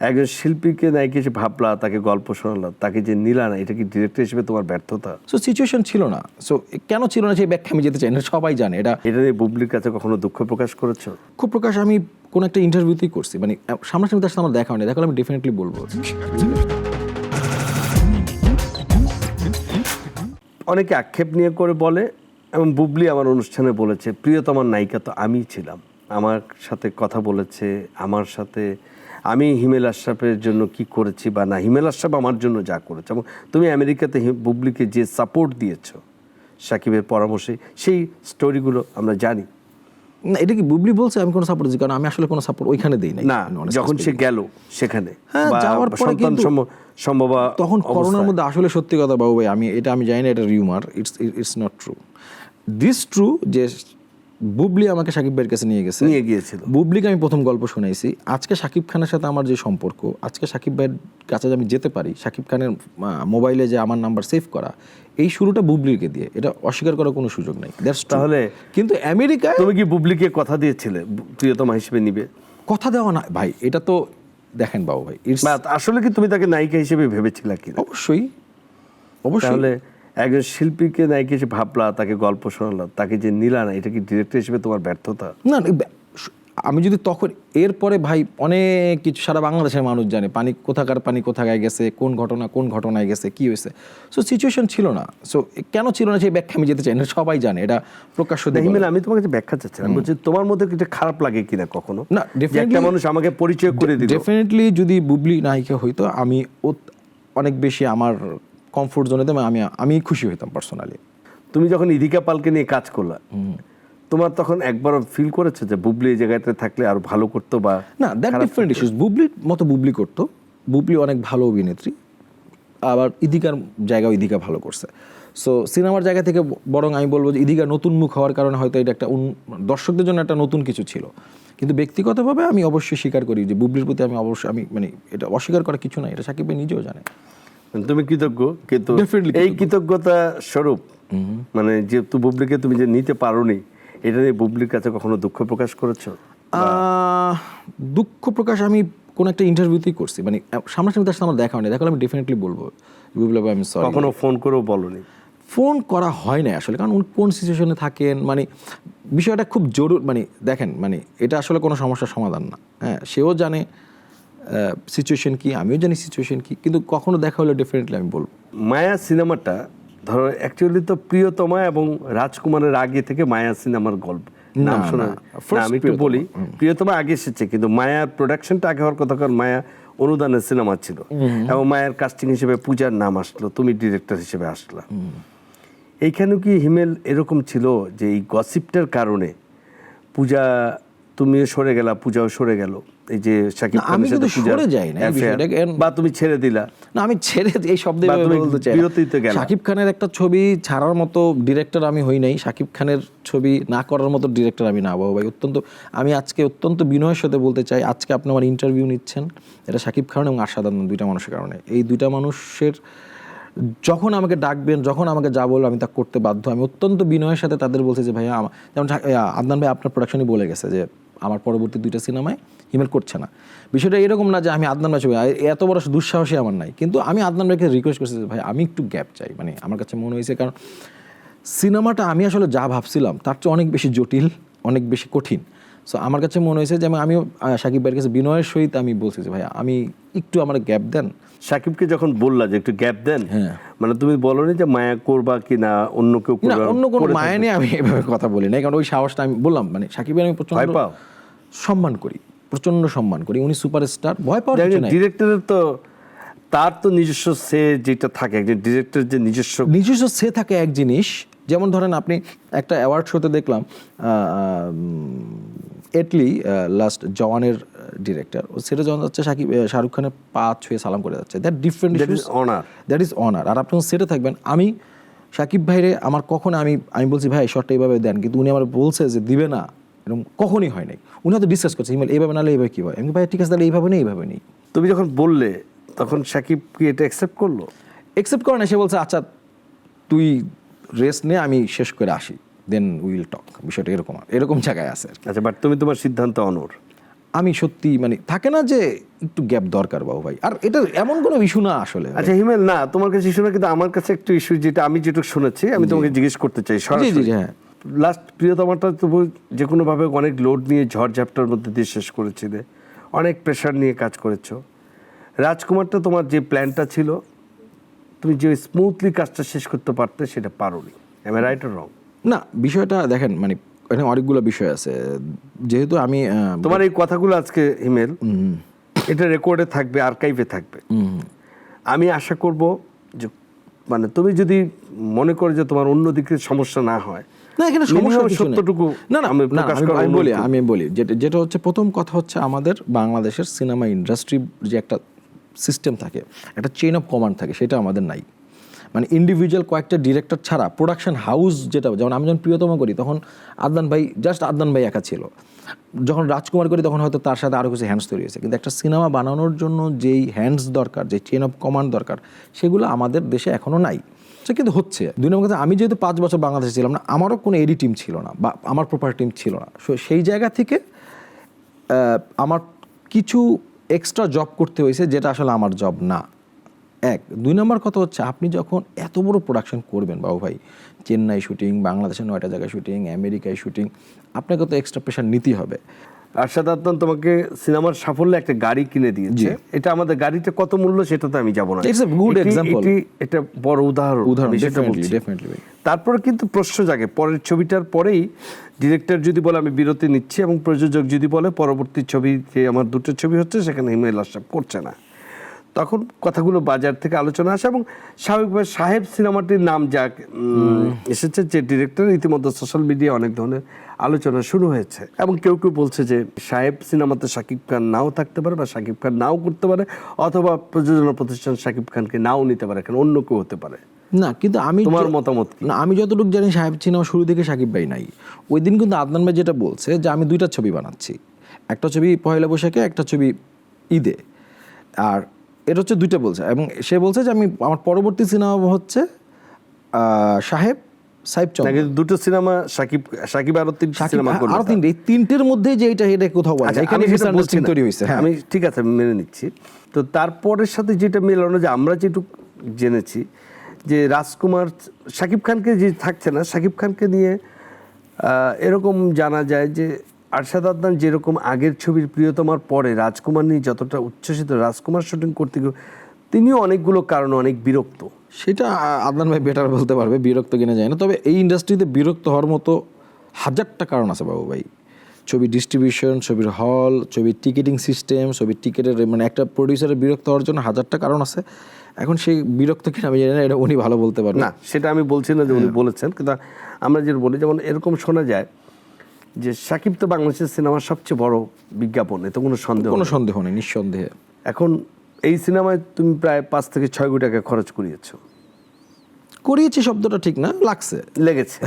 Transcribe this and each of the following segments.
একজন শিল্পীকে নায়িকা হিসেবে ভাবলা, তাকে গল্প শোনালা, তাকে যে নিলা না, এটা কি ডিরেক্টর হিসেবে তোমার ব্যর্থতা? সো সিচুয়েশন ছিল না। সো কেন ছিল না সেই ব্যাখ্যা আমি যেতে চাই না, সবাই জানে এটা। এটা নিয়ে বুবলির কাছে কখনো দুঃখ প্রকাশ করেছো? খুব প্রকাশ আমি কোনো একটা ইন্টারভিউতেই করছি, মানে সামনাসামনি তার সাথে আমার দেখা হয়নি, দেখা হলে আমি ডেফিনেটলি বলবো। অনেকে আক্ষেপ নিয়ে করে বলে, এবং বুবলি আমার অনুষ্ঠানে বলেছে, প্রিয়তমার নায়িকা তো আমিই ছিলাম, আমার সাথে কথা বলেছে, আমার সাথে আমি হিমেল আশরাফের জন্য কি করেছি বা না, হিমেল আশরাফ আমার জন্য যা করেছে, এবং তুমি আমেরিকাতে বুবলিকে যে সাপোর্ট দিয়েছো সাকিবের পরামর্শে, সেই স্টোরিগুলো আমরা জানি। না, এটা কি বুবলি বলছে আমি কোনো সাপোর্ট দিই? কারণ আমি আসলে কোনো সাপোর্ট ওইখানে দিই না, যখন সে গেল সেখানে হ্যাঁ, যাওয়ার পরে কিন্তু সম্ভব তখন করোনার মধ্যে আসলে সত্যি কথা বাবু ভাই, আমি জানি না এটা rumour, it's not true, this true যে বুবলি আমাকে সাকিব ভাইয়ের কাছে নিয়ে গিয়েছিল। বুবলিকে আমি প্রথম গল্প শোনাইছি। আজকে সাকিব খানের সাথে আমার যে সম্পর্ক, আজকে সাকিব ভাইয়ের কাছে আমি যেতে পারি, সাকিব খানের মোবাইলে যে আমার নাম্বার সেভ করা, এই শুরুটা বুবলিকে দিয়ে, এটা অস্বীকার করার কোনো সুযোগ নেই। তাহলে কিন্তু আমেরিকায় তুমি কি বুবলিকে কথা দিয়েছিলে প্রিয়তমা হিসেবে নিবে? কথা দেওয়া না ভাই, এটা তো দেখেন বাবু ভাই, আসলে কি তুমি তাকে নায়িকা হিসেবে ভেবেছিলে কি? অবশ্যই। তাহলে একজন শিল্পীকে নায়িকা হিসেবে ভাবলা, তাকে গল্প শোনালা, তাকে যে নিলা না, এটা কি ডিরেক্টর হিসেবে তোমার ব্যর্থতা? না, আমি যদি তখন এরপরে ভাই অনেক কিছু সারা বাংলাদেশের মানুষ জানে, পানি কোথায় গেছে, কোন ঘটনায় গেছে, কি হয়েছে। সো সিচুয়েশন ছিল না। সো কেন ছিল না সেই ব্যাখ্যা আমি যেতে চাই না, সবাই জানে এটা প্রকাশ্য। আমি তোমাকে যে ব্যাখ্যা চাচ্ছি, আমি বলছি তোমার মধ্যে কিছু খারাপ লাগে কিনা কখনো? না, একটা মানুষ আমাকে পরিচয় করে দিল। ডেফিনেটলি যদি বুবলি নায়িকা হইতো, আমি অনেক বেশি আমার কমফোর্ট জোনে আমি খুশি হইতাম পার্সোনালি। তুমি যখন ইদিকা পালকে নিয়ে কাজ করলা, তোমার তখন একবারও ফিল করেছে যে বুবলি এই জায়গাতে থাকলে আরো ভালো করতো? বা না, দ্যাট ডিফারেন্ট ইস্যুস। বুবলির মতো বুবলি করতো, বুবলি অনেক ভালো অভিনেত্রী, আবার ইদিকার জায়গাও ইদিকা ভালো করছে। সো সিনেমার জায়গা থেকে বরং আমি বলবো যে ইদিকা নতুন মুখ হওয়ার কারণে হয়তো এটা একটা দর্শকদের জন্য একটা নতুন কিছু ছিল। কিন্তু ব্যক্তিগতভাবে আমি অবশ্যই স্বীকার করি যে বুবলির প্রতি আমি মানে এটা অস্বীকার করা কিছু নাই, এটা সাকিব ভাই নিজেও জানে। তুমি কৃতজ্ঞ, কিন্তু এই কৃতজ্ঞতা স্বরূপ মানে যেহেতু বুবলিকে তুমি যে নিতে পারোনি, এটা নিয়ে বুবলির কাছে কখনো দুঃখ প্রকাশ করেছো? দুঃখ প্রকাশ আমি কোন একটা ইন্টারভিউতেই করছি, মানে সামনাসামনি তার সাথে আমার দেখা হয়নি, দেখা হলে আমি ডেফিনেটলি বলবো বুবলি ভাই আমি সরি। কখনো ফোন করেও বলোনি? ফোন করা হয় না আসলে, কারণ উনি কোন সিচুয়েশনে থাকেন, মানে বিষয়টা খুব জরুরি। মানে দেখেন, মানে এটা আসলে কোনো সমস্যার সমাধান না। হ্যাঁ, সেও জানে সিচুয়েশন কি, আমিও জানি সিচুয়েশন কি, কিন্তু কখনো দেখা হলে ডেফিনেটলি আমি বলবো। মায়া সিনেমাটা ধরো অ্যাকচুয়ালি তো প্রিয়তমা এবং রাজকুমারের আগে থেকে মায়া সিনেমার গল্প নাম শোনা। আমি একটু বলি, প্রিয়তমা আগে এসেছে, কিন্তু মায়ার প্রোডাকশনটা আগে হওয়ার কথা, কারণ মায়া অনুদানের সিনেমা ছিল, এবং মায়ের কাস্টিং হিসেবে পূজার নাম আসলো, তুমি ডিরেক্টর হিসেবে আসলা। এইখানেও কি হিমেল এরকম ছিল যে এই গসিপটার কারণে পূজা, তুমিও সরে গেলা, পূজাও সরে গেল, এই যে শাকিব খানের সাথে সরে যাই না বা তুমি ছেড়ে দিলা? না, আমি ছেড়ে এই শব্দ বলতে চাই। শাকিব খানের একটা ছবি ছাড়ার মতো ডিরেক্টর আমি হই নাই, শাকিব খানের ছবি না করার মতো ডিরেক্টর আমি না বাবু ভাই। আমি আজকে অত্যন্ত বিনয়ের সাথে বলতে চাই, আজকে আপনি আমার ইন্টারভিউ নিচ্ছেন, এটা শাকিব খান এবং আশাদ আদনান দুইটা মানুষের কারণে। এই দুইটা মানুষের যখন আমাকে ডাকবেন, যখন আমাকে যা বলবো আমি তা করতে বাধ্য। আমি অত্যন্ত বিনয়ের সাথে তাদের বলছি যে ভাইয়া, যেমন আদনান ভাই আপনার প্রোডাকশনই বলে গেছে যে আমার পরবর্তী 2টা সিনেমায় হিমেল করছে না। বিষয়টা এরকম না যে আমি আদনান ভাই ছবি, এত বড় দুঃসাহসী আমার নাই, কিন্তু আমি আদনান ভাইকে রিকোয়েস্ট করছি যে ভাই আমি একটু গ্যাপ চাই। মানে আমার কাছে মনে হয়েছে, কারণ সিনেমাটা আমি আসলে যা ভাবছিলাম তার চেয়ে অনেক বেশি জটিল, অনেক বেশি কঠিন। সো আমার কাছে মনে হয়েছে যে আমিও সাকিব ভাইয়ের কাছে বিনয়ের সহিত আমি বলছি যে ভাই আমি একটু আমার গ্যাপ দেন। সাকিবকে যখন বললা যে একটু গ্যাপ দেন, মানে তুমি বলোনি যে মায়া করবা কি না অন্য কেউ করবে? না, অন্য কোনো মায়া নিয়ে আমি এভাবে কথা বলি না, কারণ ওই সাহসটা আমি বললাম, মানে সাকিবের আমি প্রচন্ড সম্মান করি, প্রচন্ড সম্মান করি, উনি সুপারস্টার, ভয় পাওয়ার কিছু নাই। ডিরেক্টরের তো তার তো নিজস্ব সে যেটা থাকে, একজন ডিরেক্টর যে নিজস্ব সে থাকে এক জিনিস। যেমন ধরেন আপনি একটা অ্যাওয়ার্ড শোতে দেখলাম এটলি লাস্ট জওয়ানের ডিরেক্টর, সেটা যখন যাচ্ছে শাহরুখ খানের পা ছুঁয়ে সালাম করে যাচ্ছে, that different, that is honour. আর আপনি সেটা থাকবেন, আমি সাকিব ভাইরে আমার কখনো আমি বলছি ভাই শর্টটা এইভাবে দেন, কিন্তু উনি আমার বলছে যে দিবে না, এরকম কখনই হয় নাই। উনি হয়তো ডিসকাস করছে হিমেল এইভাবে নাহলে এইভাবে কী হয়, আমি ভাই ঠিক আছে তাহলে এইভাবে নেই, এইভাবে নেই। তুমি যখন বললে তখন সাকিব কি এটা অ্যাকসেপ্ট করলো? অ্যাকসেপ্ট করে না, সে বলছে আচ্ছা তুই রেস্ট নে, আমি শেষ করে আসি, দেন উইল টক। বিষয়টা এরকম জায়গায় আছে। আচ্ছা, বাট তুমি তোমার সিদ্ধান্ত অনড়? আমি সত্যি মানে থাকে না যে একটু গ্যাপ দরকার বাবু ভাই, আর এটা এমন কোনো ইস্যু না আসলে। আচ্ছা হিমেল, না তোমার কাছে ইস্যু না, কিন্তু আমার কাছে একটু ইস্যু, যেটা আমি যেটুকু শুনেছি আমি তোমাকে জিজ্ঞেস করতে চাই সরাসরি। হ্যাঁ, লাস্ট প্রিয়তমাটা তবু যে কোনোভাবে অনেক লোড নিয়ে ঝড়ঝাপটার মধ্যে দিয়ে শেষ করেছিলে, অনেক প্রেশার নিয়ে কাজ করেছো। রাজকুমারটা তোমার যে প্ল্যানটা ছিল, তুমি যে স্মুথলি কাজটা শেষ করতে পারতে সেটা পারোনি। Am I right or wrong? না, বিষয়টা দেখেন মানে এখানে অনেকগুলো বিষয় আছে। যেহেতু আমি তোমার এই কথাগুলো আজকে হিমেল এটা রেকর্ডে থাকবে, আর্কাইভে থাকবে। আমি আশা করব যে মানে তুমি যদি মনে করো যে তোমার অন্যদিকে সমস্যা না হয়, না এখানে সমস্যা সত্যটুকু আমি বলি যেটা হচ্ছে, প্রথম কথা হচ্ছে আমাদের বাংলাদেশের সিনেমা ইন্ডাস্ট্রি যে একটা সিস্টেম থাকে, একটা চেইন অফ কমান্ড থাকে, সেটা আমাদের নাই। মানে ইন্ডিভিজুয়াল কয়েকটা ডিরেক্টর ছাড়া প্রোডাকশন হাউস, যেটা যেমন আমি যখন প্রিয়তমা করি তখন আদনান ভাই একা ছিল, যখন রাজকুমার করি তখন হয়তো তার সাথে আরও কিছু হ্যান্ডস তৈরি হয়েছে, কিন্তু একটা সিনেমা বানানোর জন্য যেই হ্যান্ডস দরকার, যে চেইন অফ কমান্ড দরকার, সেগুলো আমাদের দেশে এখনও নাই। সে কিন্তু হচ্ছে। দুই নম্বর কথা, আমি যেহেতু 5 বছর বাংলাদেশে ছিলাম না, আমারও কোনো এডি টিম ছিল না বা আমার প্রপার টিম ছিল না। সেই জায়গা থেকে আমার কিছু এক্সট্রা জব করতে হয়েছে, যেটা আসলে আমার জব না। এক, 2 নম্বর কথা হচ্ছে, আপনি যখন এত বড় প্রোডাকশন করবেন বাবু ভাই, চেন্নাই শুটিং, বাংলাদেশে 9টা জায়গায় শুটিং, আমেরিকায় শুটিং, আপনাকে তো এক্সট্রা প্রেশার নিতেই হবে। আরশাদ আদনান তোমাকে সিনেমার সাফল্যে একটা গাড়ি কিনে দিয়েছে। এটা আমাদের গাড়িটা কত মূল্য সেটা তো আমি যাব না, ইটস এ গুড এক্সাম্পল, এটা বড় উদাহরণ। ডেফিনেটলি। তারপরে কিন্তু প্রশ্ন জাগে, পরের ছবিটার পরেই ডিরেক্টর যদি বলে আমি বিরতি নিচ্ছি, এবং প্রযোজক যদি বলে পরবর্তী ছবি যে আমার 2টো ছবি হচ্ছে সেখানে হিমেল আশরাফ করছে না, তখন কথাগুলো বাজার থেকে আলোচনা আসে। এবং স্বাভাবিকভাবে সাহেব সিনেমাটির নাম যাক এসেছে, যে ডিরেক্টর, ইতিমধ্যে সোশ্যাল মিডিয়ায় অনেক ধরনের আলোচনা শুরু হয়েছে। এবং কেউ কেউ বলছে যে সাহেব সিনেমাতে শাকিব খান নাও থাকতে পারে, বা শাকিব খান নাও করতে পারে, অথবা প্রযোজনা প্রতিষ্ঠান শাকিব খানকে নাও নিতে পারে, কারণ অন্য কেউ হতে পারে। না কিন্তু তোমার মতামত কি? না, আমি যতটুকু জানি সাহেব সিনেমা শুরু থেকে শাকিব ভাই নাই। ওই দিন কিন্তু আদনান ভাই যেটা বলছে যে আমি 2টা ছবি বানাচ্ছি, একটা ছবি পহেলা বৈশাখে, একটা ছবি ঈদে, আর এটা হচ্ছে 2টা বলছে। এবং সে বলছে যে আমার পরবর্তী সিনেমা হচ্ছে সাহেব চন্দ্র, 2টো সিনেমা শাকিব আরো 3টা সিনেমা করবে, আরো 3টে, এই 3টের মধ্যে যে এটা কোথাও বলা যায়, এখানে মিসআন্ডারস্ট্যান্ডিং তৈরি হয়েছে। আমি ঠিক আছে মেনে নিচ্ছি। তো তারপরের সাথে যেটা মেলানো, যে আমরা যেটুকু জেনেছি যে রাজকুমার শাকিব খানকে যে থাকছে না, শাকিব খানকে নিয়ে এরকম জানা যায় যে আরশাদ আদনান যেরকম আগের ছবির প্রিয়তমার পরে রাজকুমার নিয়ে যতটা উচ্ছ্বসিত, রাজকুমার শুটিং করতে গিয়ে তিনিও অনেকগুলো কারণে অনেক বিরক্ত। সেটা আদনান ভাই বেটার বলতে পারবে, বিরক্ত কিনা যায় না। তবে এই ইন্ডাস্ট্রিতে বিরক্ত হওয়ার মতো হাজারটা কারণ আছে বাবু ভাই। ছবি ডিস্ট্রিবিউশন, ছবির হল, ছবির টিকিটিং সিস্টেম, ছবির টিকিটের মানে একটা প্রডিউসারের বিরক্ত হওয়ার জন্য হাজারটা কারণ আছে। এখন সেই বিরক্ত কিনা আমি জানি না, এটা উনি ভালো বলতে পারবেন। না, সেটা আমি বলছি না যে উনি বলেছেন, কিন্তু আমরা যেটা বলি, যেমন এরকম শোনা যায় যে শাকিব তো বাংলাদেশের সিনেমার সবচেয়ে বড় বিজ্ঞাপন, এতে কোনো সন্দেহ নেই, নিঃসন্দেহে। এখন এই সিনেমায় তুমি প্রায় 5 থেকে 6 কোটি টাকা খরচ করিয়েছি শব্দটা ঠিক না, লেগেছে।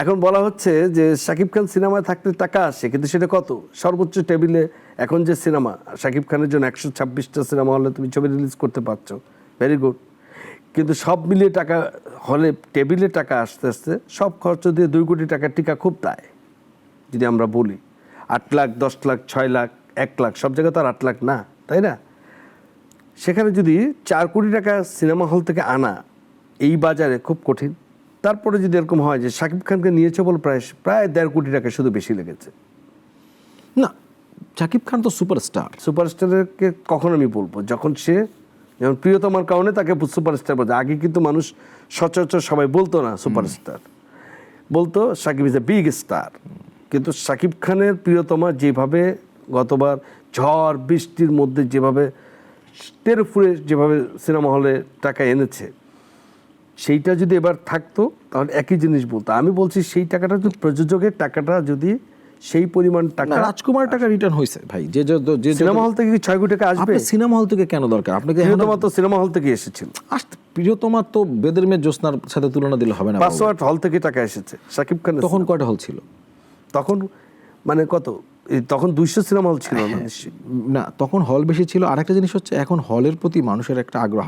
এখন বলা হচ্ছে যে শাকিব খান সিনেমায় থাকলে টাকা আসে, কিন্তু সেটা কত? সর্বোচ্চ টেবিলে এখন যে সিনেমা, শাকিব খানের জন্য 126টা সিনেমা হলে তুমি ছবি রিলিজ করতে পারছো, ভেরি গুড, কিন্তু সব মিলিয়ে টাকা হলে টেবিলে টাকা আস্তে আস্তে সব খরচ দিয়ে 2 কোটি টাকার টিকা খুব দায়। যদি আমরা বলি 8 লাখ, 10 লাখ, 6 লাখ, 1 লাখ, সব জায়গায় তো আর 8 লাখ না, তাই না? সেখানে যদি 4 কোটি টাকা সিনেমা হল থেকে আনা এই বাজারে খুব কঠিন। তারপরে যদি এরকম হয় যে শাকিব খানকে নিয়েছে বলে প্রায় 1.5 কোটি টাকা শুধু বেশি লেগেছে। না, শাকিব খান তো সুপারস্টারকে কখন আমি বলবো, যখন সে যেমন প্রিয়তমার কারণে তাকে সুপারস্টার বলছে। আগে কিন্তু মানুষ সচরাচর সবাই বলতো না সুপারস্টার, বলতো Shakib is a big star. কিন্তু শাকিব খানের প্রিয়তমা যেভাবে গতবার ঝড় বৃষ্টির মধ্যে যেভাবে টের ফুরে যেভাবে সিনেমা হলে টাকা এনেছে, সেইটা যদি এবার থাকতো তাহলে একই জিনিস বলতো। আমি বলছি সেই টাকাটা যদি প্রযোজকের টাকাটা যদি সেই পরিমাণ টাকা, রাজকুমার টাকা রিটার্ন হয়েছে ভাই, যে সিনেমা হল থেকে 6 কোটি টাকা আসবে। সিনেমা হল থেকে কেন দরকার আপনাকে? প্রিয়তমা তো সিনেমা হল থেকে এসেছিল। প্রিয়তমা তো বেদের মেয়ে জ্যোৎস্নার সাথে তুলনা দিলে হবে না। 508 হল থেকে টাকা এসেছে শাকিব খানের। তখন কয়টা হল ছিল? তখন মানে কত, তখন 200 সিনেমা হল ছিল না, তখন হল বেশি ছিল। আরেকটা জিনিস হচ্ছে, এখন হলের প্রতি মানুষের একটা আগ্রহ,